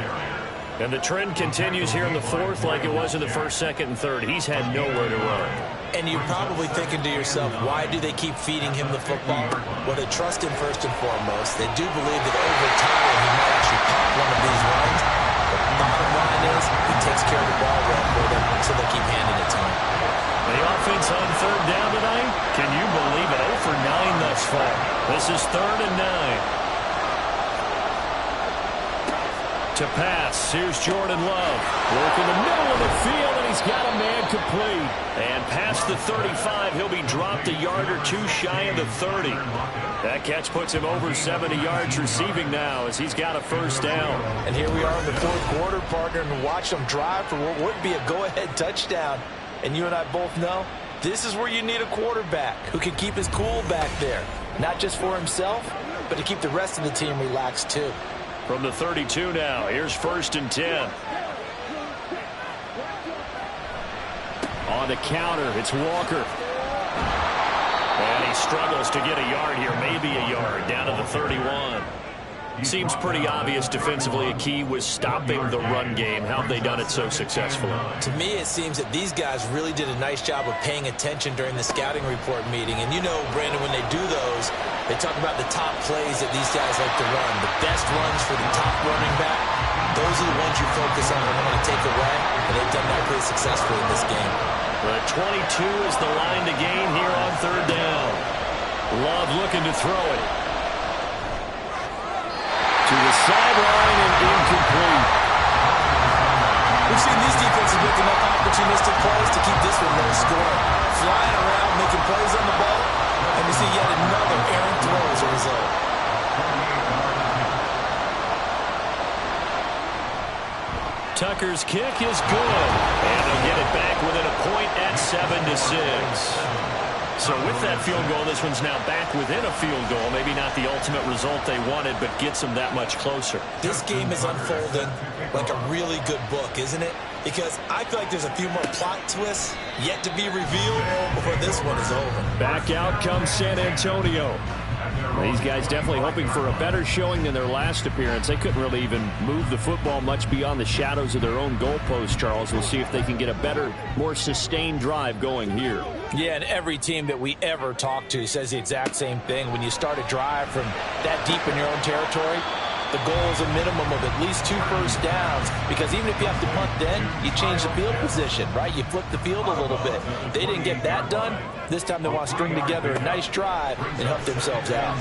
And the trend continues here in the 4th like it was in the 1st, 2nd, and 3rd. He's had nowhere to run. And you're probably thinking to yourself, why do they keep feeding him the football? Well, they trust him first and foremost. They do believe that over time he might actually pop one of these runs. But the bottom line is he takes care of the ball well for them, so they keep handing it to him. The offense on 3rd down tonight, can you believe it? 0 for 9 thus far. This is 3rd and 9. To pass, here's Jordan Love. Work in the middle of the field, and he's got a man complete. And past the 35, he'll be dropped a yard or 2 shy of the 30. That catch puts him over 70 yards receiving now as he's got a 1st down. And here we are in the 4th quarter, partner, and watch them drive for what would be a go-ahead touchdown. And you and I both know this is where you need a quarterback who can keep his cool back there. Not just for himself, but to keep the rest of the team relaxed too. From the 32 now, here's 1st and 10. On the counter, it's Walker. And he struggles to get a yard here, maybe a yard, down to the 31. Seems pretty obvious defensively a key was stopping the run game. How have they done it so successfully? To me, it seems that these guys really did a nice job of paying attention during the scouting report meeting. And you know, Brandon, when they do those, they talk about the top plays that these guys like to run. The best runs for the top running back, those are the ones you focus on and want to take away. And they've done that pretty successfully in this game. The 22 is the line to gain here on 3rd down. Love looking to throw it. To the sideline and incomplete. We've seen these defenses making up opportunistic plays to keep this one low scoring. Flying around, making plays on the ball, and we see yet another errant throw as a result. Tucker's kick is good. And they'll get it back within a point at 7-6. So with that field goal, this one's now back within a field goal. Maybe not the ultimate result they wanted, but gets them that much closer. This game is unfolding like a really good book, isn't it? Because I feel like there's a few more plot twists yet to be revealed before this one is over. Back out comes San Antonio. These guys definitely hoping for a better showing than their last appearance. They couldn't really even move the football much beyond the shadows of their own goalpost, Charles. We'll see if they can get a better, more sustained drive going here. Yeah, and every team that we ever talk to says the exact same thing. When you start a drive from that deep in your own territory, the goal is a minimum of at least 2 first downs, because even if you have to punt then, you change the field position, right? You flip the field a little bit. They didn't get that done. This time they want to string together a nice drive and help themselves out.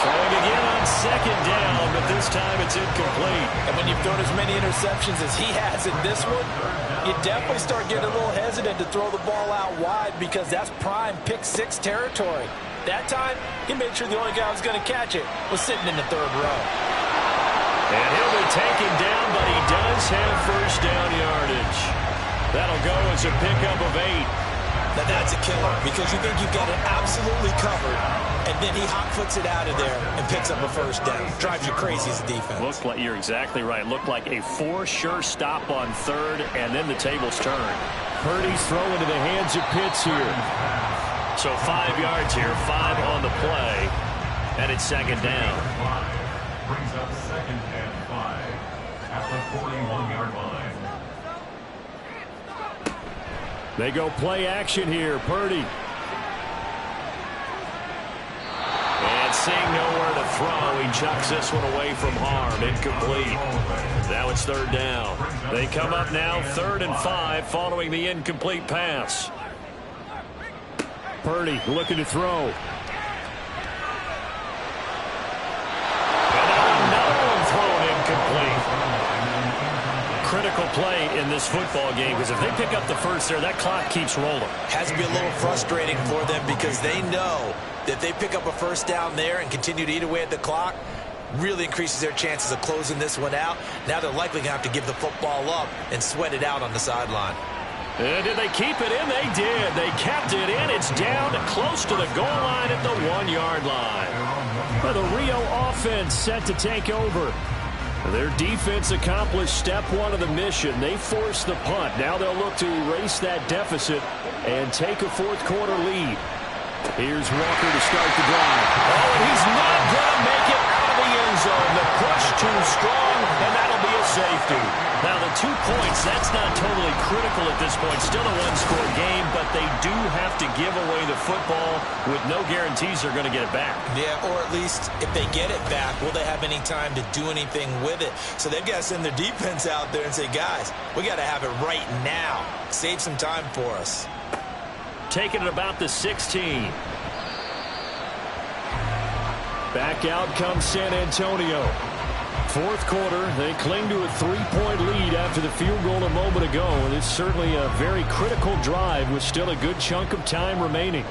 Throwing again on 2nd down, but this time it's incomplete. And when you've thrown as many interceptions as he has in this one, you definitely start getting a little hesitant to throw the ball out wide, because that's prime pick-6 territory. That time, he made sure the only guy who was going to catch it was sitting in the 3rd row. And he'll be taken down, but he does have 1st down yardage. That'll go as a pickup of 8. Now that's a killer, because you think you've got it absolutely covered, and then he hot-foots it out of there and picks up a 1st down. Drives you crazy as a defense. Looked like, you're exactly right. Looked like a 4 sure stop on 3rd, and then the tables turn. Purdy's throw into the hands of Pitts here. So 5 yards here, 5 on the play, and it's 2nd down. Brings up 2nd and 5 at the 41-yard line. They go play action here. Purdy. seeing nowhere to throw, he chucks this one away from harm. Incomplete. Now it's third down. They come up now 3rd and 5 following the incomplete pass. Purdy looking to throw. And now another one thrown incomplete. Critical play in this football game, because if they pick up the first there, that clock keeps rolling. Has to be a little frustrating for them because they know that if they pick up a first down there and continue to eat away at the clock, really increases their chances of closing this one out. Now they're likely going to have to give the football up and sweat it out on the sideline. And did they keep it in? They did. They kept it in. It's down close to the goal line at the 1-yard line. Well, the Rio offense set to take over. Their defense accomplished step 1 of the mission. They forced the punt. Now they'll look to erase that deficit and take a fourth-quarter lead. Here's Walker to start the drive. Oh, and he's not going to make it out of the end zone. The push too strong, and that'll be a safety. Now, the 2 points, that's not totally critical at this point. Still a one-score game, but they do have to give away the football with no guarantees they're going to get it back. Yeah, or at least if they get it back, will they have any time to do anything with it? So they've got to send their defense out there and say, guys, we got to have it right now. Save some time for us. Taking it about the 16. Back out comes San Antonio. Fourth quarter, they cling to a 3-point lead after the field goal a moment ago. And it's certainly a very critical drive with still a good chunk of time remaining.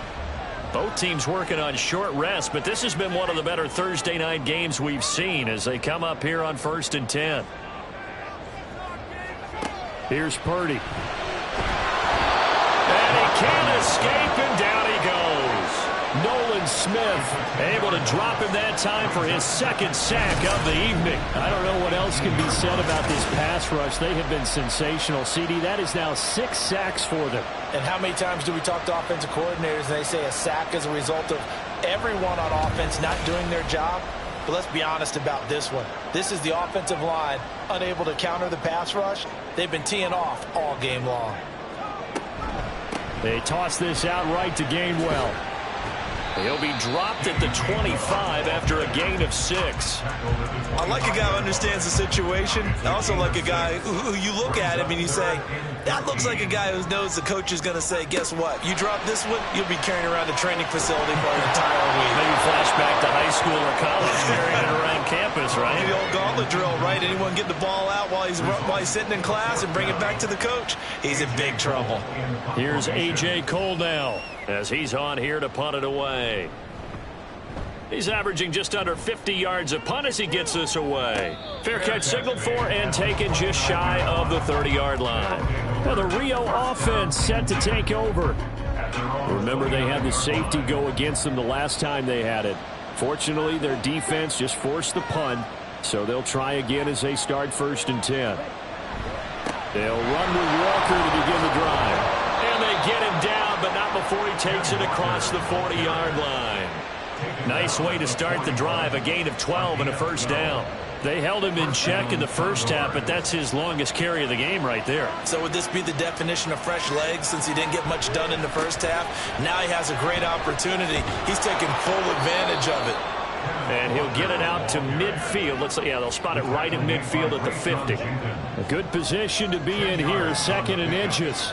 Both teams working on short rest, but this has been one of the better Thursday night games we've seen as they come up here on 1st and 10. Here's Purdy. And he can't escape, and down he goes. Nolan Smith able to drop him that time for his 2nd sack of the evening. I don't know what else can be said about this pass rush. They have been sensational. CD, that is now 6 sacks for them. And how many times do we talk to offensive coordinators and they say a sack is a result of everyone on offense not doing their job? But let's be honest about this one. This is the offensive line unable to counter the pass rush. They've been teeing off all game long. They toss this out right to Gainwell. He'll be dropped at the 25 after a gain of 6. I like a guy who understands the situation. I also like a guy who you look at him and you say, that looks like a guy who knows the coach is going to say, guess what? You drop this one, you'll be carrying around the training facility for an entire week. Maybe flashback to high school or college, carrying it around campus, right? The old gauntlet drill, right? Anyone get the ball out while he's sitting in class and bring it back to the coach? He's in big trouble. Here's A.J. Cole now as he's on here to punt it away. He's averaging just under 50 yards a punt as he gets this away. Fair catch signaled for and taken just shy of the 30-yard line. Now the Rio offense set to take over. Remember, they had the safety go against them the last time they had it. Fortunately, their defense just forced the punt, so they'll try again as they start 1st and 10. They'll run with Walker to begin the drive. And they get him down, but not before he takes it across the 40-yard line. Nice way to start the drive, a gain of 12 and a 1st down. They held him in check in the first half, but that's his longest carry of the game right there. So would this be the definition of fresh legs since he didn't get much done in the first half? Now he has a great opportunity. He's taking full advantage of it. And he'll get it out to midfield. They'll spot it right in midfield at the 50. A good position to be in here, 2nd and inches.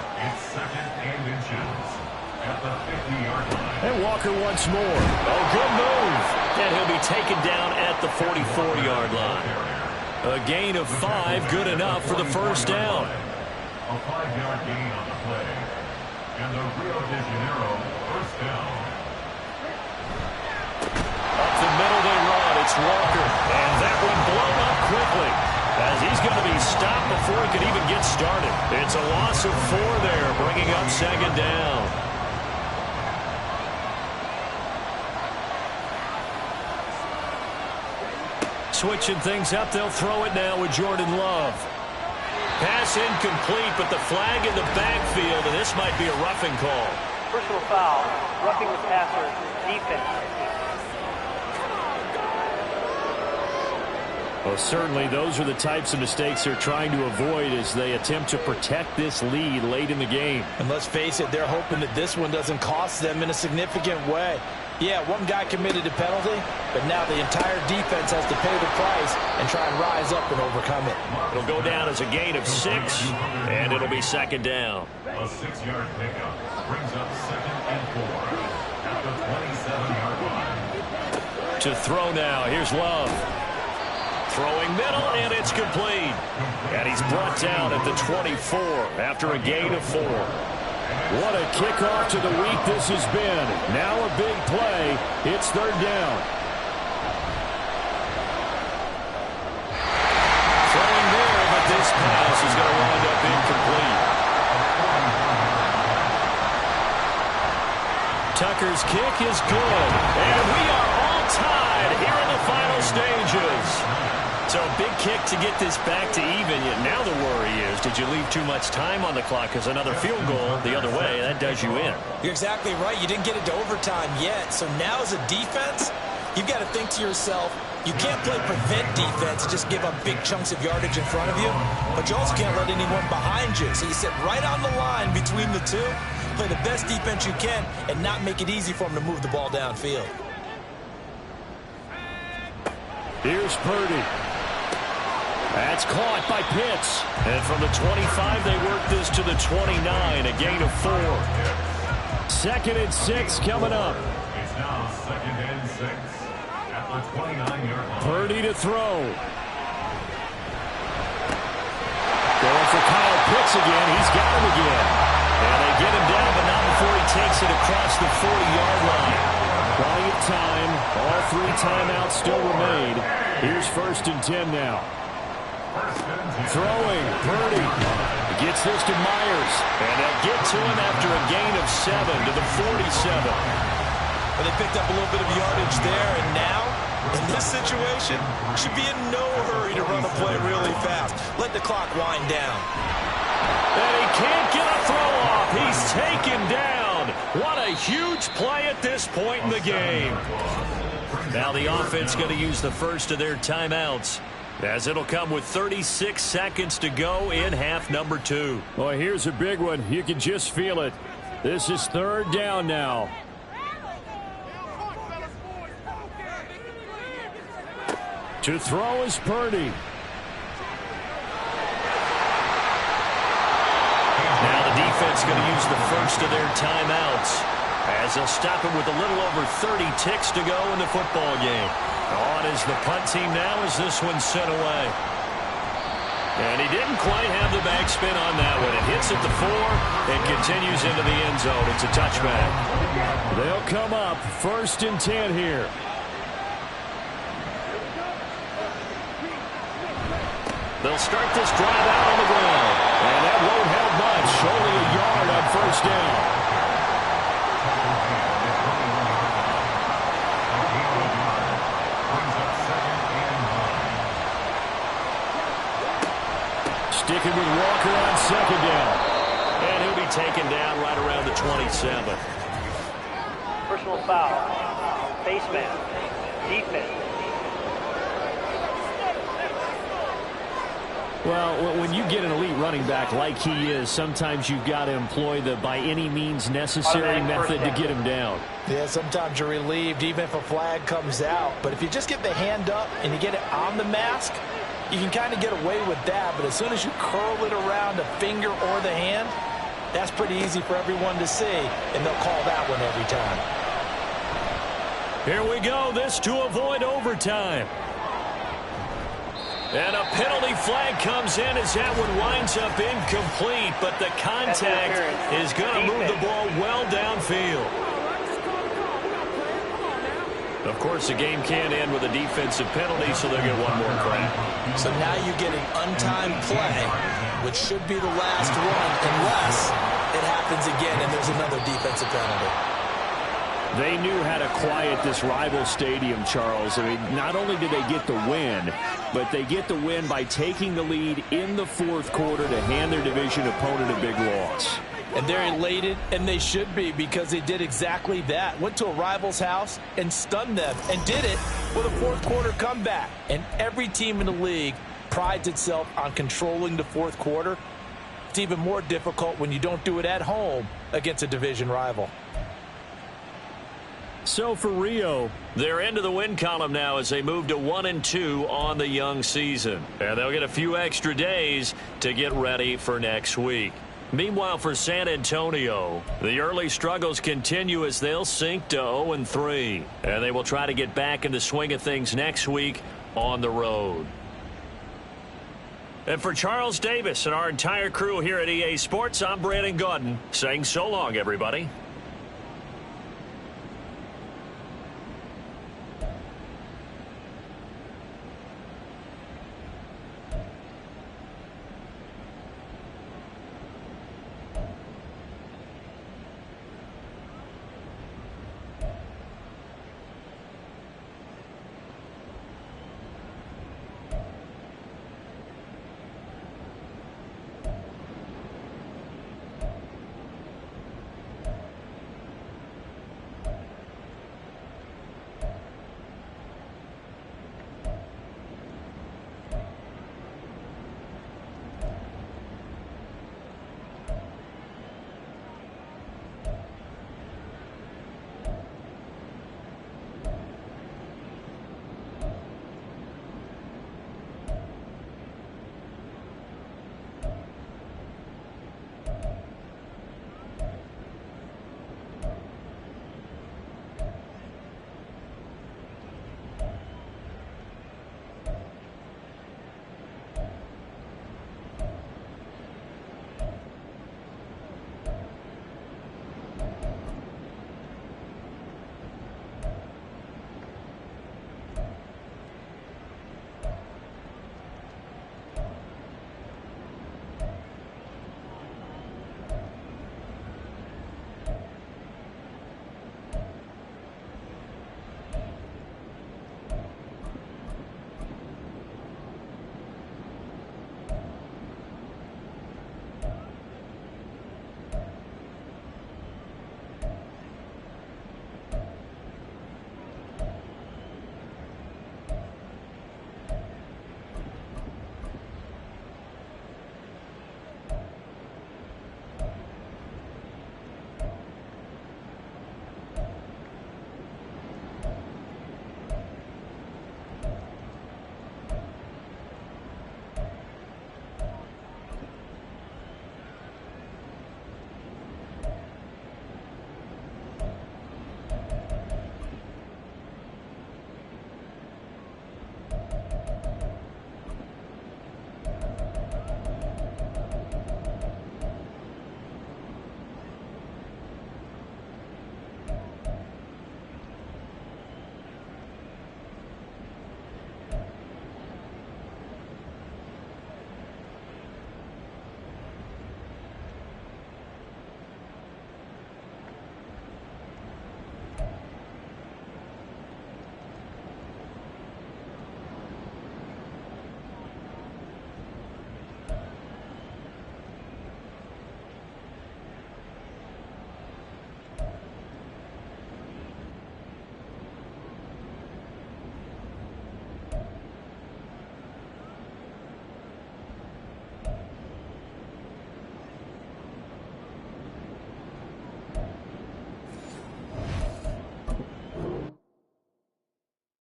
And Walker once more. Oh, good move. And he'll be taken down at the 44-yard line. A gain of 5, good enough for the 1st down. A 5-yard gain on the play. And the Rio de Janeiro 1st down. Up the middle they run. It's Walker. And that one blown up quickly as he's going to be stopped before he could even get started. It's a loss of 4 there, bringing up 2nd down. Switching things up, they'll throw it now with Jordan Love. Pass incomplete, but the flag in the backfield, and this might be a roughing call. Personal foul, roughing the passer, defense. Well, certainly those are the types of mistakes they're trying to avoid as they attempt to protect this lead late in the game. And let's face it, they're hoping that this one doesn't cost them in a significant way. Yeah, one guy committed a penalty, but now the entire defense has to pay the price and try and rise up and overcome it. It'll go down as a gain of 6, and it'll be second down. A 6-yard pickup brings up 2nd and 4 at the 27-yard line. To throw now, here's Love. Throwing middle, and it's complete. And he's brought down at the 24 after a gain of 4. What a kickoff to the week this has been. Now a big play. It's third down. Throwing there, but this pass is going to wind up incomplete. Tucker's kick is good. And we are all tied here in the final stages. So a big kick to get this back to even. Yet now the worry is, did you leave too much time on the clock? Because another field goal the other way, that does you in. You're exactly right. You didn't get it to overtime yet. So now as a defense, you've got to think to yourself, you can't play prevent defense and just give up big chunks of yardage in front of you. But you also can't let anyone behind you. So you sit right on the line between the two, play the best defense you can, and not make it easy for them to move the ball downfield. Here's Purdy. That's caught by Pitts. And from the 25, they work this to the 29, a gain of 4. 2nd and 6 coming up. It's now 2nd and 6 at the 29-yard line. Purdy to throw. Going for Kyle Pitts again. He's got him again. And they get him down, but not before he takes it across the 40-yard line. Plenty of time. All 3 timeouts still remain. Here's 1st and 10 now. Throwing, Purdy gets this to Myers, and they'll get to him after a gain of 7 to the 47. Well, they picked up a little bit of yardage there, and now, in this situation, should be in no hurry to run the play really fast. Let the clock wind down. And he can't get a throw off. He's taken down. What a huge play at this point in the game. Now the offense going to use the first of their timeouts, as it'll come with 36 seconds to go in half number 2. Well, here's a big one. You can just feel it. This is third down now. To throw is Purdy. Now the defense going to use the first of their timeouts, as they'll stop him with a little over 30 ticks to go in the football game. On is the punt team now as this one's sent away. And he didn't quite have the backspin on that one. It hits at the 4 and continues into the end zone. It's a touchback. They'll come up 1st and 10 here. They'll start this drive out on the ground. And that won't help much. Only a yard on 1st down. Sticking with Walker on 2nd down. And he'll be taken down right around the 27. Personal foul. Face man. Defense. Well, when you get an elite running back like he is, sometimes you've got to employ the by any means necessary method to get him down. Yeah, sometimes you're relieved even if a flag comes out. But if you just get the hand up and you get it on the mask, you can kind of get away with that. But as soon as you curl it around the finger or the hand, that's pretty easy for everyone to see, and they'll call that one every time. Here we go. This to avoid overtime. And a penalty flag comes in as that one winds up incomplete, but the contact is going to move the ball well downfield. Of course, the game can't end with a defensive penalty, so they'll get one more crack. So now you get an untimed play, which should be the last one, unless it happens again and there's another defensive penalty. They knew how to quiet this rival stadium, Charles. I mean, not only did they get the win, but they get the win by taking the lead in the 4th quarter to hand their division opponent a big loss. And they're elated, and they should be, because they did exactly that. Went to a rival's house and stunned them, and did it with a fourth quarter comeback. And every team in the league prides itself on controlling the fourth quarter. It's even more difficult when you don't do it at home against a division rival. So for Rio, they're into the win column now as they move to 1-2 on the young season. And they'll get a few extra days to get ready for next week. Meanwhile, for San Antonio, the early struggles continue as they'll sink to 0-3. And they will try to get back in the swing of things next week on the road. And for Charles Davis and our entire crew here at EA Sports, I'm Brandon Gaudin saying so long, everybody.